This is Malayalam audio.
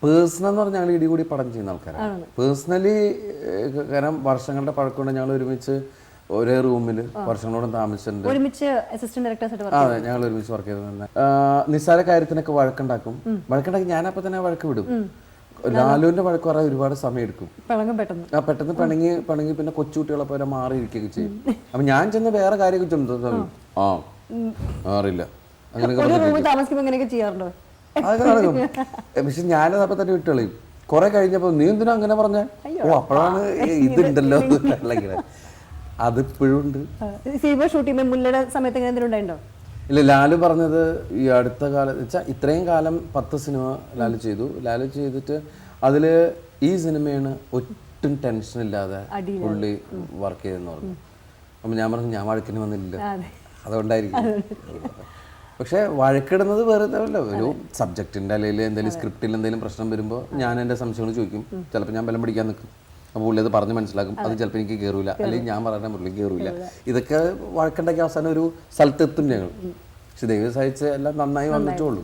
പേഴ്സണൽ എന്ന് പറഞ്ഞാൽ ഞങ്ങൾ ഇടികൂടി പടം ചെയ്യുന്ന ആൾക്കാരാണ്. പേഴ്സണലി കാരണം വർഷങ്ങളുടെ പഴക്കമുണ്ട്. ഞങ്ങൾ ഒരുമിച്ച് ഒരേ റൂമിൽ വർഷങ്ങളോളം താമസിച്ചിട്ടുണ്ട്. അതെ, ഞങ്ങൾ ഒരുമിച്ച് വർക്ക് ചെയ്തിട്ടുണ്ട്. നിസ്സാര കാര്യത്തിനൊക്കെ വഴക്കുണ്ടാക്കി ഞാനപ്പോൾ തന്നെ വഴക്ക് വിടും. ലാലുവിന്റെ വഴക്ക് പറയാൻ ഒരുപാട് സമയം എടുക്കും. പെട്ടെന്ന് പിണങ്ങി പിന്നെ കൊച്ചുകുട്ടികളെ പോലെ മാറിയിരിക്കുകയൊക്കെ ചെയ്യും. അപ്പൊ ഞാൻ ചെന്ന് വേറെ കാര്യമൊക്കെ ചെന്ന് മാറില്ല അങ്ങനെയൊക്കെ ചെയ്യാറുണ്ടോ? അതൊക്കെ നടക്കും. പക്ഷെ ഞാനത് അപ്പൊ തന്നെ വിട്ടുകളയും. കുറെ കഴിഞ്ഞപ്പോ നീ എന്തിനാ അങ്ങനെ പറഞ്ഞ അപ്പോഴാണ് ഇതുണ്ടല്ലോ അല്ലെങ്കിൽ അതിപ്പോഴും ഉണ്ട്. ഇല്ല, ലാലു പറഞ്ഞത് ഈ അടുത്ത കാലം വെച്ചാൽ ഇത്രയും കാലം 10 സിനിമ ലാലു ചെയ്തു. ലാലു ചെയ്തിട്ട് അതില് ഈ സിനിമയാണ് ഒട്ടും ടെൻഷൻ ഇല്ലാതെ പുള്ളി വർക്ക് ചെയ്തെന്ന് പറഞ്ഞു. അപ്പൊ ഞാൻ പറഞ്ഞു ഞാൻ വഴക്കിന് വന്നില്ല, അതുകൊണ്ടായിരിക്കും. പക്ഷെ വഴക്കിടുന്നത് വെറുതെ അല്ല, ഒരു സബ്ജക്റ്റിന്റെ അല്ലെങ്കിൽ എന്തെങ്കിലും സ്ക്രിപ്റ്റിൽ എന്തെങ്കിലും പ്രശ്നം വരുമ്പോൾ ഞാൻ എൻ്റെ സംശയങ്ങൾ ചോദിക്കും. ചിലപ്പോൾ ഞാൻ ബലം പിടിക്കാൻ നിൽക്കും. അപ്പോൾ പുള്ളി അത് പറഞ്ഞ് മനസ്സിലാക്കും. അത് ചിലപ്പോൾ എനിക്ക് കയറൂല, അല്ലെങ്കിൽ ഞാൻ പറഞ്ഞാൽ പുള്ളി കയറൂല. ഇതൊക്കെ വഴക്കുണ്ടാക്കി അവസാനം ഒരു സ്ഥലത്തെത്തും ഞങ്ങൾ. പക്ഷെ ദൈവം സഹായിച്ച് എല്ലാം നന്നായി വന്നിട്ടുള്ളൂ.